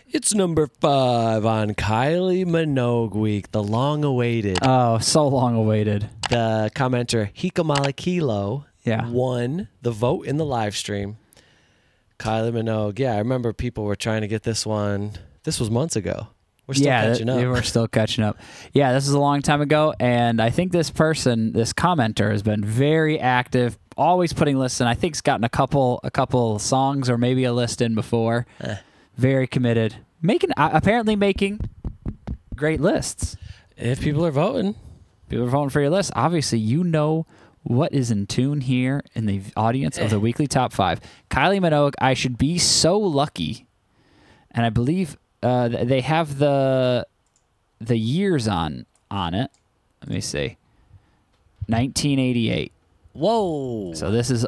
It's number 5 on Kylie Minogue week, the long-awaited. Oh, so long-awaited. The commenter Hikamalakilo Yeah. won the vote in the live stream. Kylie Minogue. Yeah, I remember people were trying to get this one. This was months ago. We're still catching up. We're still catching up. Yeah, this is a long time ago, and I think this person, this commenter, has been very active, always putting lists in. I think he's gotten a couple songs or maybe a list in before. Very committed. Apparently making great lists. If people are voting. People are voting for your list. Obviously, you know what is in tune here in the audience of the weekly top 5. Kylie Minogue, I should be so lucky. And I believe they have the years on it. Let me see. 1988. Whoa. So this is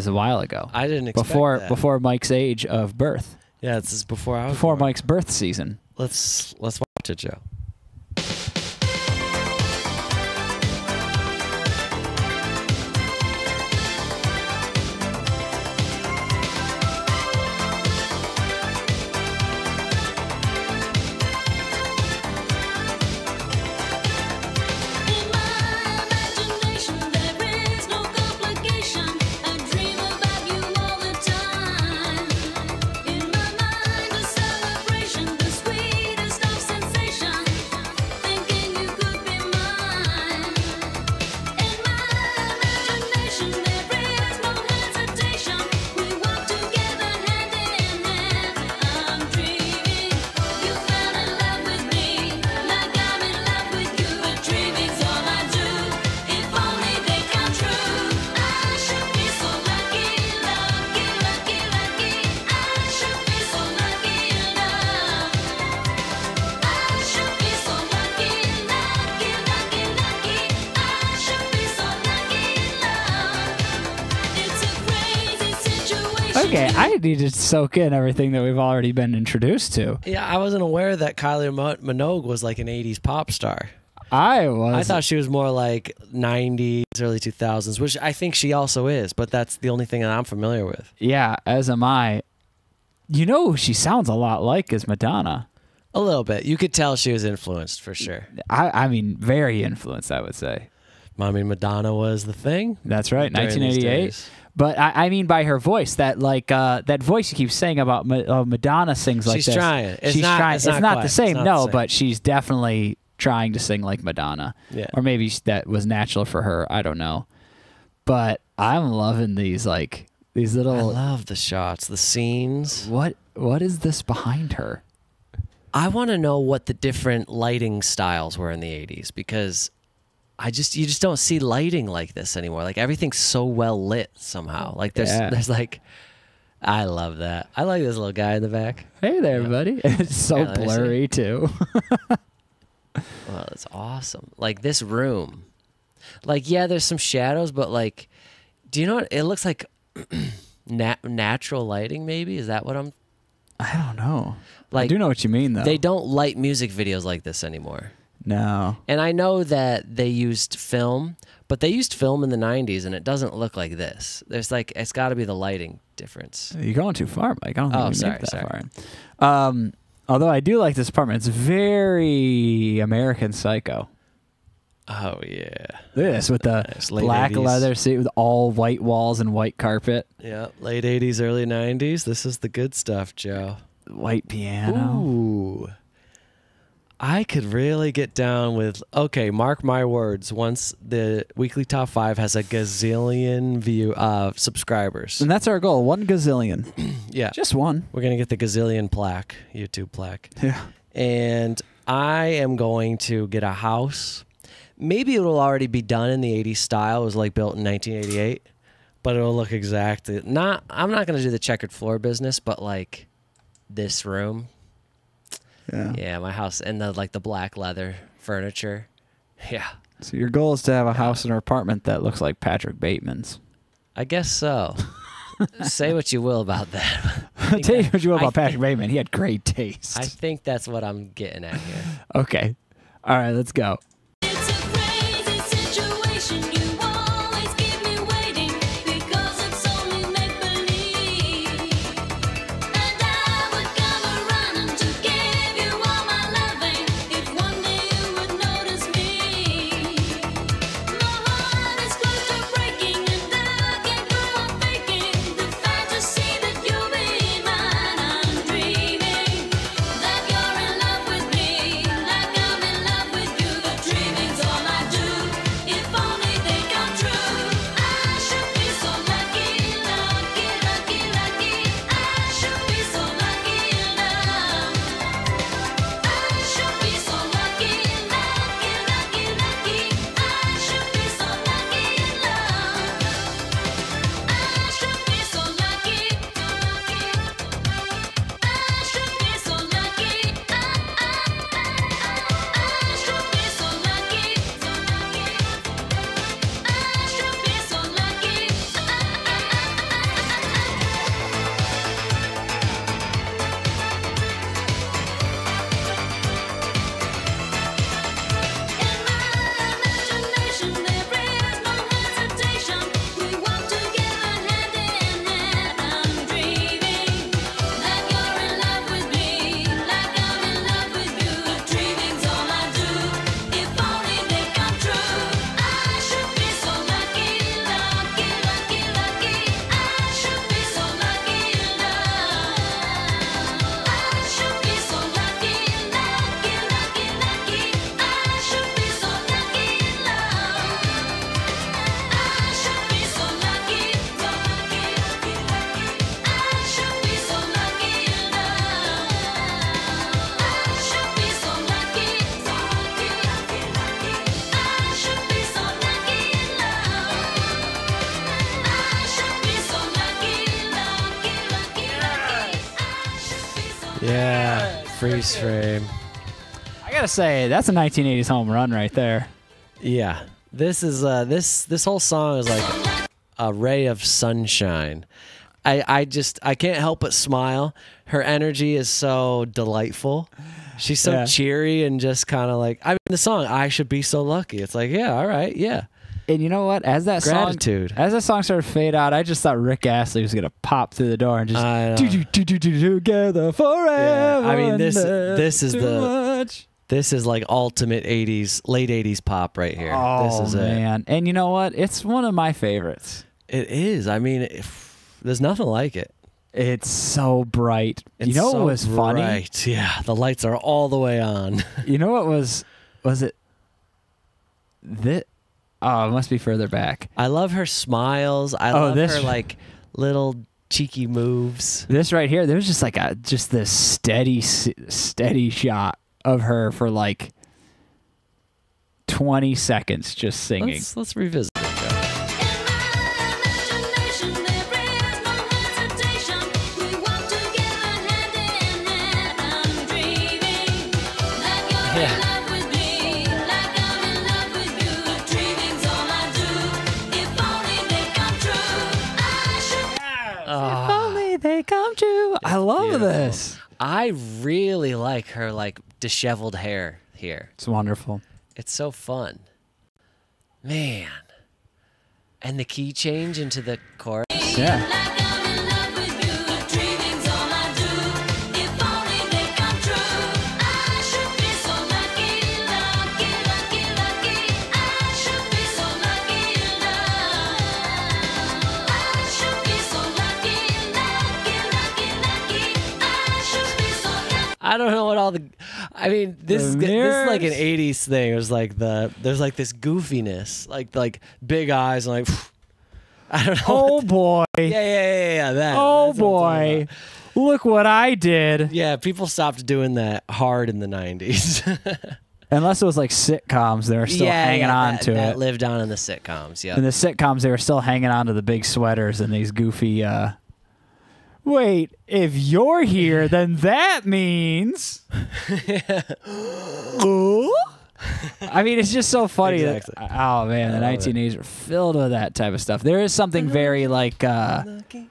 a while ago. I didn't expect that. Before Mike's age of birth. Yeah, this is before I was Before born. Mike's birth season. Let's watch it, Joe. Okay, I need to soak in everything that we've already been introduced to. Yeah, I wasn't aware that Kylie Minogue was like an 80s pop star. I thought she was more like 90s, early 2000s, which I think she also is, but that's the only thing that I'm familiar with. Yeah, as am I. You know who she sounds a lot like is Madonna. A little bit. You could tell she was influenced for sure. I mean, very influenced, I would say. I mean, Madonna was the thing. That's right, during these 1988. days. But I mean by her voice, that voice you keep saying about Madonna sings like this. She's trying. She's trying. It's not the same, no, the same. but she's definitely trying to sing like Madonna. Yeah. Or maybe that was natural for her. I don't know. But I'm loving these little. I love the shots, the scenes. What is this behind her? I want to know what the different lighting styles were in the 80s because you just don't see lighting like this anymore. Like everything's so well lit somehow. Like there's like, I love that. I like this little guy in the back. Hey there, buddy. It's so Yeah, let me blurry too. Well, it's awesome. Like this room, like yeah, there's some shadows, but like, do you know what it looks like? Natural lighting, maybe? Is that what I'm? I don't know. Like, I do know what you mean though. They don't light music videos like this anymore. No. And I know that they used film, but they used film in the 90s, and it doesn't look like this. There's like, it's got to be the lighting difference. You're going too far, Mike. I don't think we make that sorry. far. Although I do like this apartment. It's very American Psycho. Oh, yeah. Look at this with the Nice. Late black 80s. leather seat with all white walls and white carpet. Yeah, late 80s, early 90s. This is the good stuff, Joe. White piano. Ooh. I could really get down with, okay, mark my words, once the weekly top 5 has a gazillion subscribers. And that's our goal. 1 gazillion. Yeah. Just one. We're going to get the gazillion plaque, YouTube plaque. Yeah. And I am going to get a house. Maybe it will already be done in the 80s style. It was like built in 1988. But it'll look exactly... I'm not going to do the checkered floor business, but like this room... Yeah, my house and the black leather furniture. Yeah. So your goal is to have a house or apartment that looks like Patrick Bateman's. I guess so. Say what you will about that. Tell you what you will about Patrick Bateman. He had great taste. I think that's what I'm getting at here. Okay. All right, let's go. It's a crazy situation. You always keep me waiting because it's only make believe. And I would come running Yeah, freeze frame. I gotta say, that's a 1980s home run right there. Yeah, this is this whole song is like a ray of sunshine. I can't help but smile. Her energy is so delightful. She's so Yeah. cheery and just kind of like, I mean, the song "I Should Be So Lucky." It's like, yeah, all right, yeah. And you know what? As that Gratitude. song started to fade out, I just thought Rick Astley was gonna pop through the door and just I know. together forever. I mean, this is too the much. this is like ultimate '80s, late '80s pop right here. Oh This is it. man! And you know what? It's one of my favorites. It is. I mean, there's nothing like it. It's so bright. You It's know so what was funny? bright. Yeah, the lights are all the way on. You know what was it? This? Oh, it must be further back. I love her smiles. I love this- her like little cheeky moves. This right here, there's just like this steady shot of her for like 20 seconds just singing. Let's revisit it, Joe. In my imagination, there is no hesitation. We walk together hand in hand. I'm dreaming like you're Yeah. in love with me, like I'm in love with you. Dreaming's all I do. If only they come true. I should. If only they come true. I love beautiful. this. I really like her like disheveled hair here. It's wonderful. It's so fun. Man. And the key change into the chorus. Yeah. Like I'm in love with you. Dreaming's all I do. If only they come true. I should be so lucky, lucky, lucky, lucky. I should be so lucky, I should be so lucky, lucky, lucky, lucky. I should be so lucky. I don't know what all the. I mean, this is like an mirrors. '80s thing. It was like there's like this goofiness, like big eyes, and like I don't know. Oh boy. Yeah. That. Oh that's what I'm talking boy. about. Look what I did. Yeah, people stopped doing that hard in the '90s. Unless it was like sitcoms, they were still hanging on to that it. lived on in the sitcoms. Yeah. In the sitcoms, they were still hanging on to the big sweaters and these goofy. Wait, if you're here, then that means. I mean, it's just so funny. Exactly. Oh man, the 1980s are filled with that type of stuff. There is something very like classic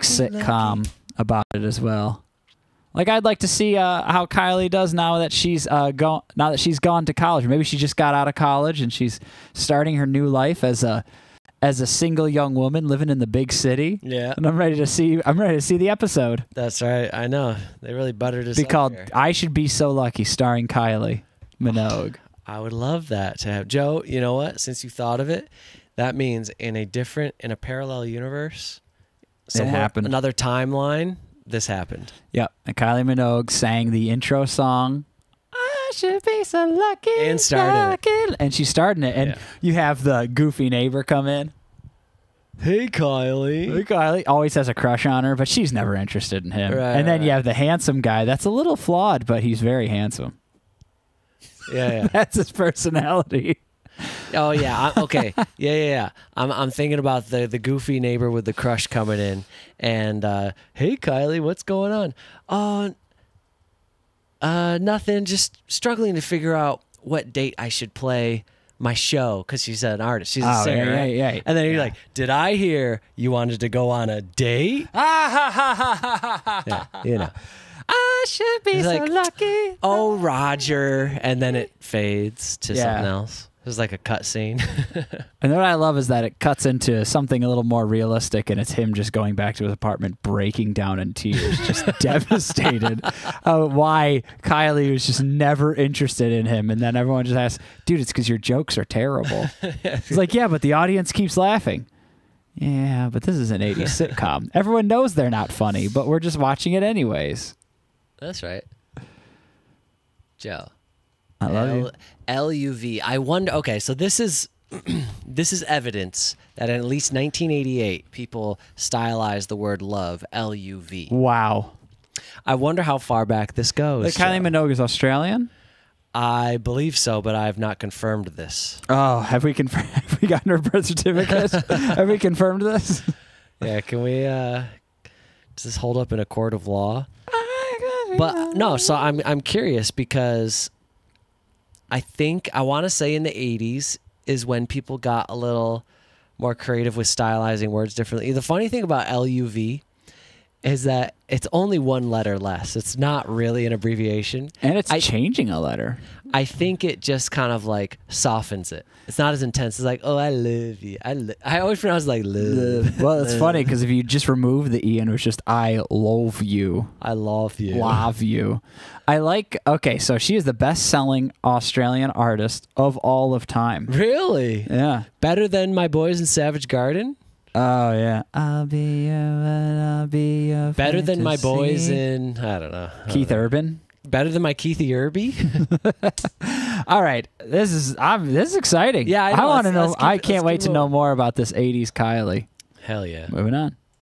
sitcom about it as well. Like I'd like to see how Kylie does now that she's gone to college. Maybe she just got out of college and she's starting her new life as a single young woman living in the big city. Yeah. And I'm ready to see the episode. That's right. I know. They really buttered us Be up called here. "I Should Be So Lucky," starring Kylie Minogue. I would love that to have. Joe, you know what? Since you thought of it, that means in a parallel universe, somewhere, happened. another timeline, this happened. Yep. And Kylie Minogue sang the intro song. I should be so lucky. And started it. And she's starting it. And Yeah. you have the goofy neighbor come in. Hey, Kylie. Hey, Kylie always has a crush on her, but she's never interested in him. Right, and then you right. have the handsome guy that's a little flawed, but he's very handsome. Yeah. That's his personality. Oh yeah. Okay. Yeah. I'm thinking about the goofy neighbor with the crush coming in, and hey, Kylie, what's going on? Nothing. Just struggling to figure out what date I should play my show because she's an artist. She's a singer. yeah, right? yeah. And then you're like, did I hear you wanted to go on a date? Yeah, you know. I should be It's so like, lucky. Oh, Roger, and then it fades to Yeah. something else. There's like a cut scene. And what I love is that it cuts into something a little more realistic, and it's him just going back to his apartment, breaking down in tears, just devastated. Why Kylie was just never interested in him, and then everyone just asks, "Dude, it's because your jokes are terrible." He's like, "Yeah, but the audience keeps laughing." Yeah, but this is an '80s sitcom. Everyone knows they're not funny, but we're just watching it anyways. That's right. Joe. I love you. LUV. I wonder. Okay, so this is this is evidence that in at least 1988 people stylized the word love LUV. Wow. I wonder how far back this goes. Like Kylie Joe. Minogue is Australian? I believe so, but I have not confirmed this. Oh, have we gotten her birth certificate? Have we confirmed this? Yeah, can we? Does this hold up in a court of law? I But no, so I'm curious because I think I want to say in the 80s is when people got a little more creative with stylizing words differently. The funny thing about LUV is that it's only one letter less. It's not really an abbreviation. And it's changing a letter. I think it just kind of like softens it. It's not as intense. It's like, oh, I love you. I always pronounce it like love. Well, it's funny because if you just remove the E and it was just I love you. I love you. Love you. I like, okay, so she is the best-selling Australian artist of all of time. Really? Yeah. Better than My Boys in Savage Garden? Oh, yeah. I'll be your Better than My fantasy. Boys in, I don't know. Keith Urban. Better than my Keithy Irby? All right, this is exciting. Yeah, I know. want to Let's know. I keep can't wait to know moving. more about this '80s Kylie. Hell yeah. Moving on.